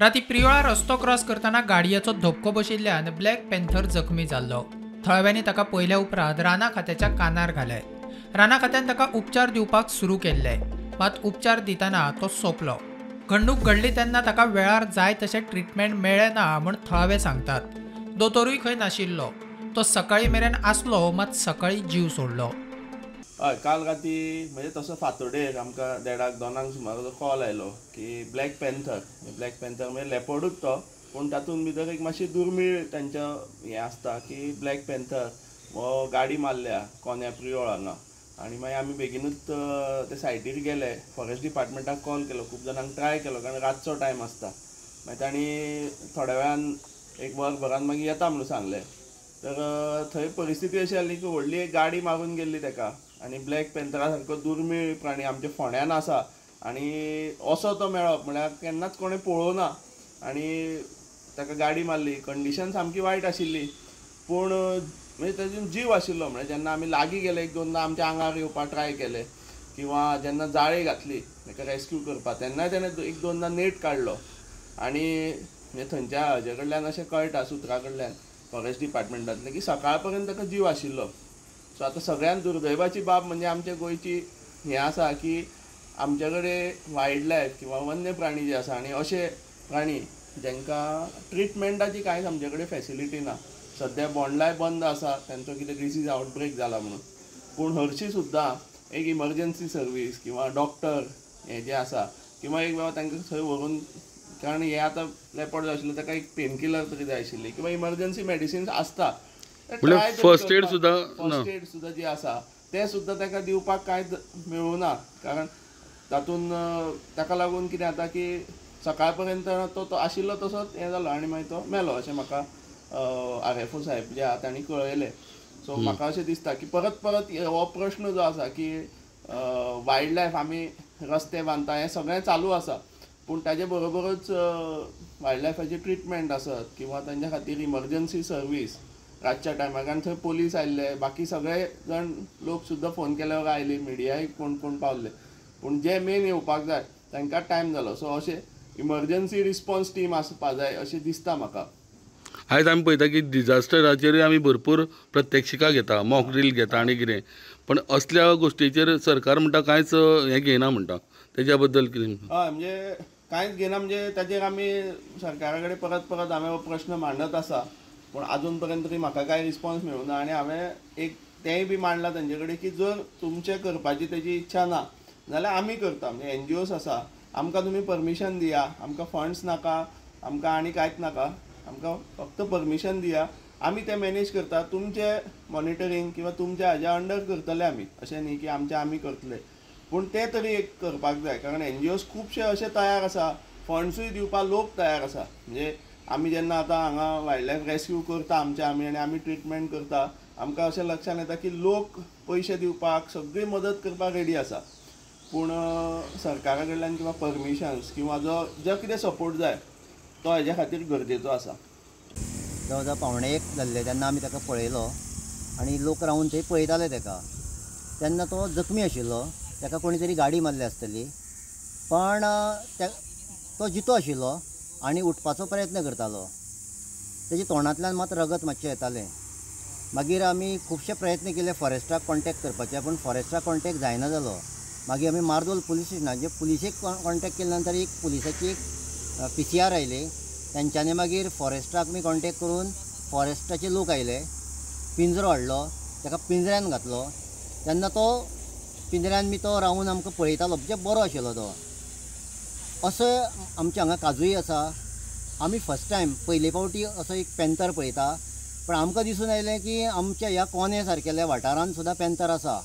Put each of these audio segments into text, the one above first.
राती प्रियोळा रस्तो क्रॉस करताना गाडयेचो धपको बशिल्ल्यान ब्लॅक पॅन्थर जखमी जाल्लो। थळव्यांनी ताका पयल्या उपरांत राना खात्याच्या कानार घाले। राना खात्यान ताका उपचार दिवपाक सुरू केल्ले, मात उपचार दितना तो सोंपलो। घडणूक घडली तेन्ना ताका वेळार जाय तशें ट्रिटमेंट मेळ्ळें ना म्हूण थळावे सांगतात। दोतोरूय खंय नाशिल्लो। तो सकाळी मेरेन आसलो, मात सकाळी जीव सोडलो। हय, काल राती म्हणजे तसो फातोडेर आमकां 1:30-2 सुमार कॉल आयलो की ब्लॅक पॅन्थर म्हणजे लेपर्डूच तो, पूण तातूंत भितर एक मातशी दुर्मीळ तांचें हें आसता की ब्लॅक पॅन्थर हो गाडी मारल्या कोण्या प्रियोळ हांगा। आनी मागीर आमी बेगीनूच ते सायटीर गेले, फॉरेस्ट डिपार्टमेंटाक कॉल केलो, खूब जाणांक ट्राय केलो कारण रातचो टायम आसता। मागीर तांणी थोड्या वेळान एक वरभरान मागीर येता म्हणून सांगलें। तर थंय परिस्थिती अशी जाली की व्हडली एक गाडी मारून गेल्ली ताका, आनी ब्लॅक पॅन्थरा सारको दुर्मीळ प्राणी आमच्या फोंड्यान आसा आनी असो तो मेळप म्हळ्यार केन्नाच कोणें पळोवना। आनी ताका गाडी मारली, कंडिशन सामकी वायट आशिल्ली, पूण म्हणजे तातूंत जीव आशिल्लो। म्हणजे जेन्ना आमी लागीं गेले, एक दोनदा आमच्या आंगार येवपाक ट्राय केले किंवा जेन्ना जाळी घातली ताका रेस्क्यू करपाक, तेन्नाय ताणें एक दोनदा नेट काडलो। आनी म्हणजे थंयच्या हाजे कडल्यान अशें कळटा, सुत्रा कडल्यान फॉरेस्ट डिपार्टमेंटांतले, की सकाळ पर्यंत ताका जीव आशिल्लो। सो आतां सगळ्यान दुर्दैवाची बाब म्हणजे आमच्या गोंयची हें आसा की आमचे कडेन वायल्ड लायफ किंवा वन्य प्राणी जे आसा आनी अशे प्राणी जांकां ट्रिटमेंटाची कांयच आमचे कडेन फॅसिलिटी ना। सद्या बोंडलाय बंद आसा, तांचो कितें डिसीज आउटब्रेक जाला म्हणून, पूण हरशीं सुद्दां एक इमर्जन्सी सर्वीस किंवा डॉक्टर हे जे आसा किंवा एक बाबा तांकां थंय व्हरून, कारण हे आतां लेपर्ड जाय आशिल्लो ताका एक पेन किलर तरी जाय आशिल्ली किंवा इमर्जन्सी मेडिसिन्स आसता, फर्स्ट एड सुद्दां जी आसा ते सुद्दां ताका दिवपाक कांयच मेळूना। कारण तातूंत ताका लागून कितें जाता की सकाळ पर्यंत तो आशिल्लो तसोच हें जालो आनी मागीर तो मेलो अशें म्हाका RFO साहेब जे आहा तांणी कळयलें। सो म्हाका अशें दिसता की परत परत हो प्रश्न जो आसा की वायल्ड लायफ आमी रस्ते बांदता हें सगळें चालू आसा, पूण ताजे बरोबरच वायल्ड लायफाची ट्रिटमेंट आसत किंवा तांच्या खातीर इमर्जन्सी सर्वीस रातच्या टायमार, कारण थंय पोलीस आयिल्ले, बाकी सगळे जाण लोक सुद्दां फोन केल्यावर आयली, मिडियाय कोण कोण पावले, पूण जे मेन येवपाक जाय तांकां टायम जालो। सो अशें इमर्जन्सी रिस्पॉन्स टीम आसपा जाय अशें दिसता म्हाका। आयज आमी पळयता की डिजास्टराचेरूय आमी भरपूर प्रत्यक्षिका घेता, मॉक ड्रील घेता आनी कितें, पण असल्या गोश्टीचेर सरकार म्हणटा कांयच हें घेयना म्हणटा, तेज्या बद्दल कितें? हय, म्हणजे कांयच घेयना म्हणजे ताचेर आमी सरकारा कडेन परत परत हांवें हो प्रश्न मांडत आसा, पूण आजून पर्यंत तरी म्हाका कांय रिस्पॉन्स मेळूना। आनी हांवें एक तेंय बी मांडलां तांचे कडेन की जर तुमचें करपाची तेजी इच्छा ना जाल्यार आमी करता, म्हणजे NGOs आसा, आमकां तुमी परमिशन दिया, आमकां फंड्स नाका, आमकां आनी कांयच नाका, आमकां फक्त परमिशन दिया, आमी तें मॅनेज करता, तुमचें मॉनिटरींग किंवा तुमच्या हाज्या अंडर करतले आमी, अशें न्ही की आमचें आमी करतले, पूण तें तरी एक करपाक जाय। कारण NGOs खुबशे अशे तयार आसा, फंड्सूय दिवपाक लोक तयार आसा। म्हणजे आमी जेन्ना आतां हांगा वायल्ड लायफ रेस्क्यू करता आमचे आनी आमी ट्रिटमेंट करता, आमकां अशें लक्षान येता की लोक पयशे दिवपाक सगळी मदत करपाक रेडी आसा, पूण सरकारा कडल्यान किंवा परमिशन्स किंवा जो कितें सपोर्ट जाय तो हेज्या खातीर गरजेचो आसा। जवळ जवळ 1:15 जाल्ले तेन्ना आमी ताका पळयलो आनी लोक रावन थंय पळयताले ताका, तेन्ना तो जखमी आशिल्लो, ताका कोणी तरी गाडी मारली आसतली, पण तो जितो आशिल्लो आनी उठपाचो प्रयत्न करतालो, तेज्या तोंडांतल्यान मात रगत मातशें येतालें। मागीर आमी खुबशे प्रयत्न केले फॉरेस्टाक कॉन्टॅक्ट करपाचे, पूण फॉरेस्टाक कॉन्टॅक्ट जायना जालो। मागीर आमी मार्दोल पुलीस स्टेशनाचे पुलिसेक कॉन्टॅक्ट केले नंतर एक पुलिसाची एक PCR आयली, तेंच्यांनी मागीर फॉरेस्टाक आमी कॉन्टॅक्ट करून फॉरेस्टाचे लोक आयले, पिंजरो हाडलो, ताका पिंजऱ्यान घातलो, तेन्ना तो पिंजऱ्यान बी तो रावन आमकां पळयतालो, म्हणजे बरो आशिल्लो तो। असो आमचे हांगा काजूय आसा, आमी फर्स्ट टायम पयले फावटी असो एक पॅन्थर पळयता, पण आमकां दिसून आयलें की आमच्या ह्या कोणे सारकेल्या वाठारांत सुद्दां पॅन्थर आसा।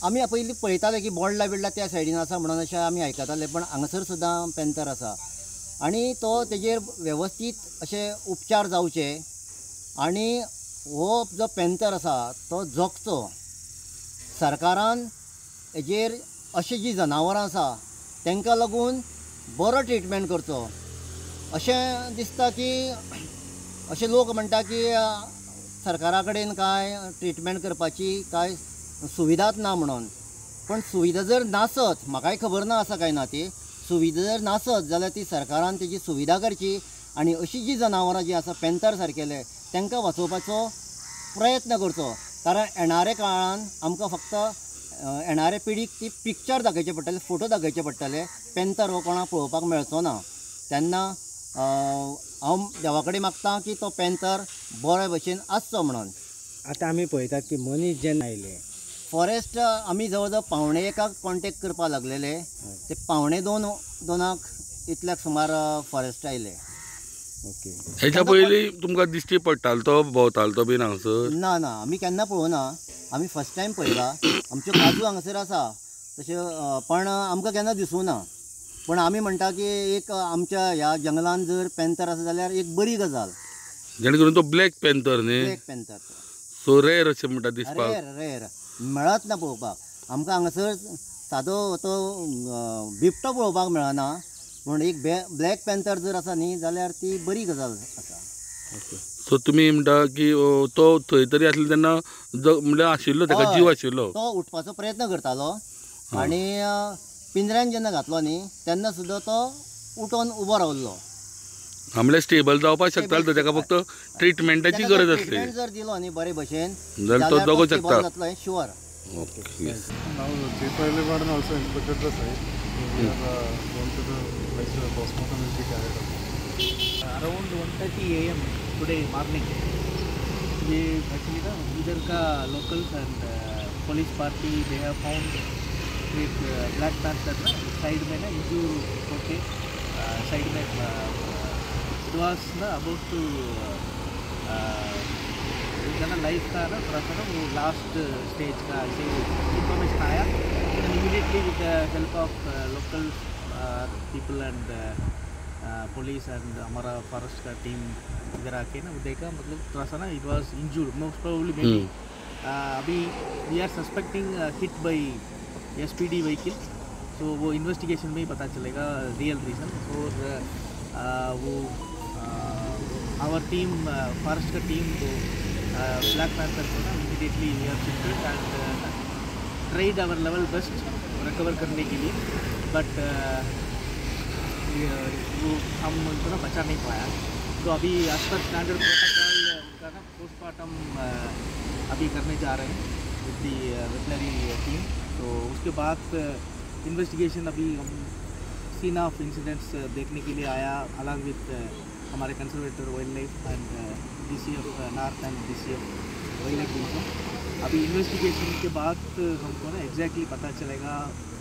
आमी पयलीं पळयताले की बोंडला बिडला त्या सायडीन आसा म्हणून अशें आमी आयकताले, पण हांगासर सुद्दां पॅन्थर आसा आनी तो तेजेर वेवस्थीत अशे उपचार जावचे आनी हो जो पॅन्थर आसा तो जगचो। सरकारान हेजेर अशी जी जनावरां आसा तांकां लागून बरो ट्रिटमेंट करचो अशें दिसता। की अशे लोक म्हणटा की सरकारा कडेन काय ट्रिटमेंट करपाची काय सुविधाच ना म्हणून, पण सुविधा जर नासत, म्हाकाय खबर ना आसा काय ना ती, सुविधा जर नासत जाल्यार ती सरकारान तेजी सुविधा करची आनी अशी जी जनावरां जी आसा पेंथर सारकेले तांकां वाचोवपाचो प्रयत्न करचो. कारण येणाऱ्या काळान आमकां फक्त येणाऱ्या पिढीक ती पिक्चर दाखयचे पडटले, फोटो दाखयचे पडटले, पेंथर हो कोणाक पळोवपाक मेळचो ना. तेन्ना हांव देवा कडेन मागतां की तो पेंथर बरे भशेन आसचो म्हणून. आतां आमी पळयतात की मनीस जेन्ना आयले फॉरेस्ट आमी जवळ जवळ 1:15 कॉन्टेक्ट करपाक लागलेले, ते 1:15 इतल्याक सुमार फॉरेस्ट आयले. ओके. हेच्या पयलीं तुमकां दिश्टी पडटालो तो भोंवतालो तो बीन हांगसर? ना ना, आमी केन्ना पळोवना. आमी फर्स्ट टायम पळयला. आमच्यो काजू हांगसर आसा तशें, पण आमकां केन्ना दिसूं ना. पण आमी म्हणटा की एक आमच्या ह्या जंगलान जर पेंथर आसा जाल्यार एक बरी गजाल. जेणे करून तो ब्लॅक पेंथर न्ही, ब्लॅक पेंथर सो रेर अशें म्हणटा दिसपाक. रेर मेळत ना पळोवपाक. आमकां हांगासर सादो तो बिबटो पळोवपाक मेळना. पूण एक ब्लॅक पेंथर जर आसा न्ही जाल्यार ती बरी गजाल आसा. सो तुमी म्हणटा की तो थंय तरी आसलो तेन्ना म्हणल्यार आशिल्लो, ताका जीव आशिल्लो. तो उठपाचो प्रयत्न करतालो आनी पिंजऱ्यान जेन्ना घातलो न्ही तेन्ना सुद्दां तो उठोन उबो रावल्लो. म्हणल्यार स्टेबल जावपाक शकतालो तो, ताका फक्त ट्रिटमेंटाची गरज आसली. ट्रिटमेंट जर दिलो न्ही बरे भशेन जाल्यार तो जगूं शकता. जातलो हें sure. Okay. Now, Chief Parliament also inspected the site. We are going to the place where postmortem will be carried out. Around 1:30 AM today morning ये एक्चुअली ना इधर का locals end police party they have found एक black panther ना side में ना injure okay side में it वाज ना अबाउट टू ना लाइफ का ना थोड़ा सा ना वो लास्ट स्टेज का ऐसे इंफॉर्मेशन आया. इमीडिएटली विद the help of local people end police end हमारा फॉरेस्ट का टीम इधर आके ना वो देखा, मतलब थोड़ा सा ना it was injured most probably may be. अभी we are suspecting hit by SPD vehicle. So वो इन्वेस्टिगेशन में ही पता चलेगा रियल रीज़न. और वो आवर टीम फॉरेस्ट का टीम को ब्लैक पैंथर को ना immediately we are shifted and tried our level best recover करने के लिए. बट वो हम उनको ना बचा नहीं पाया. तो अभी एज पर स्टैंडर्ड प्रोटोकॉल उनका ना पोस्टमार्टम अभी करने जा रहे हैं विद दी वेटनरी टीम. तो उसके बाद इन्वेस्टिगेशन अभी हम सीन ऑफ इंसिडेंट्स देखने के लिए आया अलॉन्ग विद हमारे conservator wild life and DCF north and DCF wild life division. अभी इन्वेस्टिगेशन के बाद हमको ना एग्जैक्टली पता चलेगा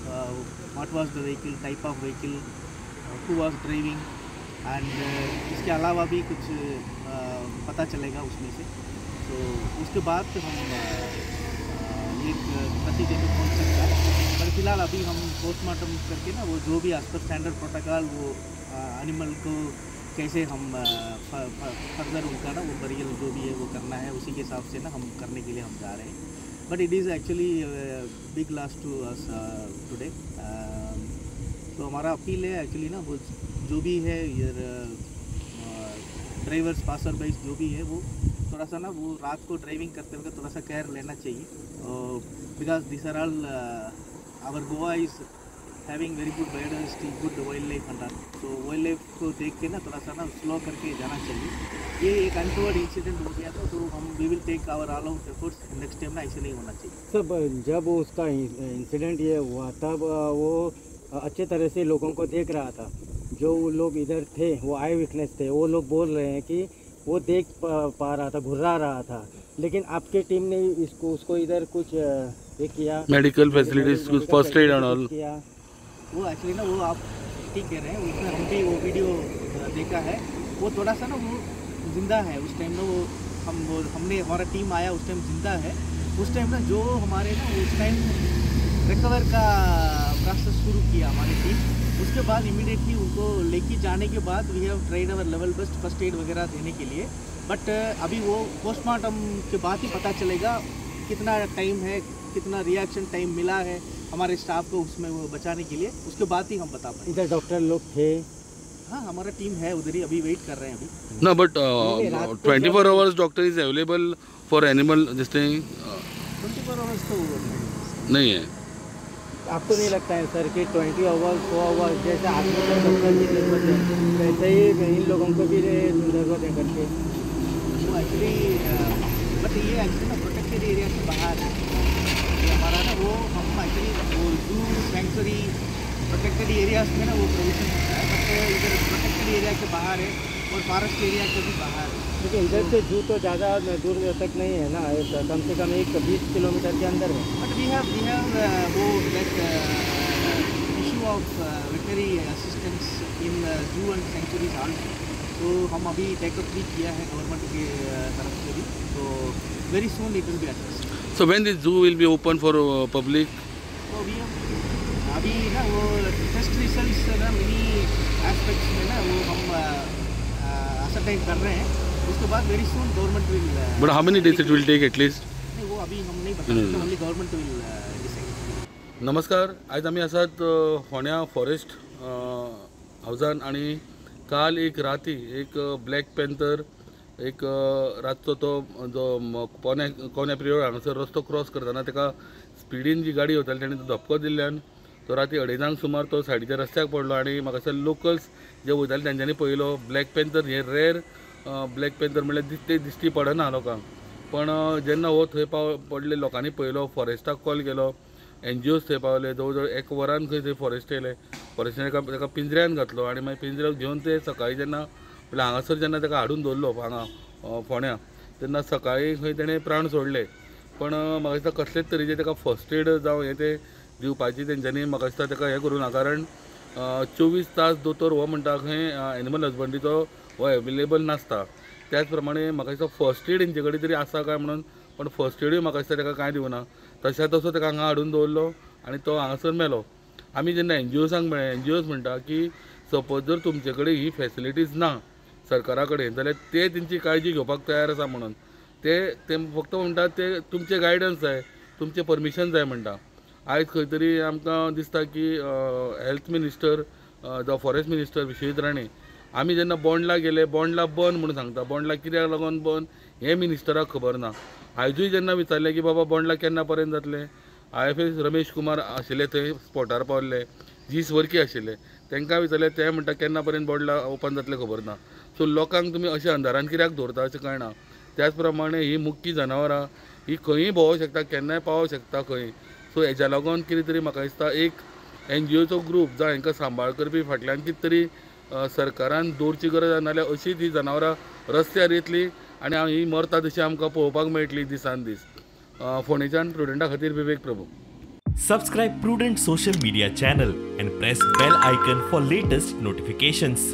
what was the vehicle, type of vehicle, who was driving end इसके अलावा भी कुछ पता चलेगा उसमें से. तो उसके बाद हम एक नतीजे में पहुँच सकता है. पर फिलहाल अभी हम पोस्टमार्टम करके ना वो जो भी एज पर स्टैंडर्ड प्रोटोकॉल वो एनिमल को कैसे हम फर्दर उनका ना वो बरियल जो भी है वो करना है उसी के हिसाब से ना हम करने के लिए हम जा रहे हैं. But it is actually big loss to us today. तो हमारा अपील है एक्चुअली ना वो जो भी है ड्राइवर्स पासर बाइज जो भी है वो थोड़ा सा ना वो रात को ड्राइविंग करते वक्त थोड़ा सा केयर लेना चाहिए. Because this are all our Goa is having very good biodiversity, good wild life and all. तो वाइल्ड लाइफ को देख के ना थोड़ा सा ना स्लो करके जाना चाहिए. ये एक अनटोवर्ड इंसिडेंट हो गया था तो हम we will take our all out efforts. Next time ना ऐसे नहीं होना चाहिए. सब जब उसका इंसिडेंट ये हुआ तब वो अच्छे तरह से लोगों को देख रहा था. जो लोग इधर थे वो आई विटनेस थे, वो लोग बोल रहे हैं कि वो देख पा रहा था, घुर्रा रहा था. लेकिन आपके टीम ने उसको इधर कुछ ये किया, मेडिकल फैसिलिटीज, कुछ फर्स्ट एड एंड ऑल किया. वो एक्चुअली ना वो आप ठीक कह रहे हैं. उसमें हम भी वो वीडियो देखा है. वो थोड़ा सा ना वो जिंदा है उस टाइम ना. वो हमने हमारा टीम आया उस टाइम जिंदा है. उस टाइम ना जो हमारे ना उस टाइम रिकवर का प्रोसेस शुरू किया हमारी टीम. उसके बाद इमीडिएटली उनको लेके जाने के बाद we have tried our level best first aid वगैरह देने के लिए. बट अभी वो पोस्टमार्टम के बाद ही पता चलेगा कितना टाइम है, कितना रिएक्शन टाइम मिला है हमारे स्टाफ को उसमें वो बचाने के लिए. उसके बाद ही हम बता पाएंगे. इधर डॉक्टर लोग थे. हाँ, हमारा टीम है उधर ही, अभी वेट कर रहे हैं अभी. ना but 24 hours doctor is available for animal this thing 24 hours तो नहीं है. आपको नहीं लगता है सर कि 20 आवर्स 4 आवर्स जैसे आदमी की जरूरत है वैसे ही इन लोगों को भी ज़रूरत है करके? वो एक्चुअली बट ये एक्चुअली ना प्रोटेक्टेड एरिया से बाहर है। ये हमारा ना वो हम एक्चुअली वो जू सेंचुरी प्रोटेक्टेड एरियाज में ना वो प्रोविजन होता है, बट इधर प्रोटेक्टेड एरिया के बाहर है और फॉरेस्ट एरिया के भी बाहर है। लेकिन इधर से जू तो ज़्यादा दूर तक नहीं है ना, कम से कम 20 किलोमीटर के अंदर है। बट वी हैव वो like issue of veterinary assistance in zoo and sanctuaries also. तो हम अभी टेकअप भी किया है गवर्नमेंट की तरफ से भी, तो very soon it will be addressed. So when this zoo will be open for public? तो अभी ना वो टेस्ट रिजल्ट्स ना मिनी एस्पेक्ट्स में ना वो हम असरटाइन कर रहे हैं, उसके बाद very soon government will. But how many days it will take at least? नहीं वो अभी हम नहीं बता सकते, ओनली गवर्नमेंट विल डिसाइड। नमस्कार, आज आमी आसात फोंड्या फॉरेस्ट हावजान आणि काल एक राती एक ब्लॅक पॅन्थर एक रातचो तो जो कोण्या पिरियड हांगासर रस्तो क्रॉस करतना ताका स्पिडीन जी गाडी वताली ताणें धपको दिल्ल्यान तो राती 2:30 सुमार तो सायडीच्या रस्त्याक पडलो आणि म्हाका दिसता लोकल्स जे वयताले तांच्यांनी पळयलो ब्लॅक पॅन्थर हे रेर ब्लॅक पॅन्थर म्हणल्यार ते दिश्टी पडना लोकांक, पण जेन्ना हो थंय पडले लोकांनी पळयलो, फॉरेस्टाक कॉल केलो, NGOs थंय पावले, जवळ जवळ 1 वरान खंय थंय फॉरेस्ट येयले, फॉरेस्टान ताका पिंजऱ्यान घातलो आणि मागीर पिंजऱ्याक घेवन ते सकाळी जेन्ना म्हळ्यार हांगासर जेन्ना ताका हाडून दवरलो हांगा फोंड्या तेन्ना सकाळी खंय तेणें प्राण सोडले, पण म्हाका दिसता कसलेच तरेचे ताका फर्स्ट एड जावं हें ते दिवपाची तेंच्यांनी म्हाका दिसता ताका हें करूं ना, कारण 24 तास दोतोर हो म्हणटा खंय एनिमल हजबंड्रीचो हो एवेलेबल नासता। त्याच प्रमाणे म्हाका दिसता फर्स्ट एड हेंचे कडेन तरी आसा काय म्हणून, पण फर्स्ट एडूय म्हाका दिसता ताका कांय दिवना, तशा तसो ताका हांगा हाडून दवरलो आनी तो हांगासर मेलो। आमी जेन्ना NGOसांक मेळ्ळे, NGOस म्हणटा की सपोज जर तुमचे कडेन ही फॅसिलिटीज ना सरकारा कडेन जाल्यार ते तेंची काळजी घेवपाक तयार आसा म्हणून ते फक्त म्हणटा ते तुमचे गायडन्स जाय, तुमचे परमिशन जाय म्हणटा। आयज खंय तरी आमकां दिसता की हेल्थ मिनिस्टर जावं फॉरेस्ट मिनिस्टर विश्वजीत राणे आमी जेन्ना बोंडला गेले, बोंडला बंद म्हणून सांगता, बोंडला कित्याक लागून बंद हें मिनिस्टराक खबर ना। आयजूय जेन्ना विचारलें की बाबा बोंडला केन्ना पर्यंत जातलें, IFS रमेश कुमार आशिल्ले थंय स्पॉटार पावल्ले, जीस वर्की आशिल्ले, तांकां विचारलें ते म्हणटा केन्ना पर्यंत बोंडला ओपन जातलें खबर ना। सो लोकांक तुमी अशें अंधारान कित्याक दवरता अशें कळना। त्याच प्रमाणे ही मुख्य जनावरां ही खंयी भोंवूंक शकता, केन्नाय पावोंक शकता खंय। सो हेच्या लागून कितें तरी म्हाका दिसता एक NGOचो ग्रूप जावं हांकां सांबाळ करपी फाटल्यान कितें तरी सरकारान दवरची गरज आसा, नाल्यार अशीच ही जनावरां रस्त्यार येतली आनी ही मरता तशी आमकां पळोवपाक मेळटली दिसान दीस। फोंडेच्यान प्रुडंटा खातीर विवेक प्रभू। Subscribe Prudent social media channel and press bell icon for latest notifications.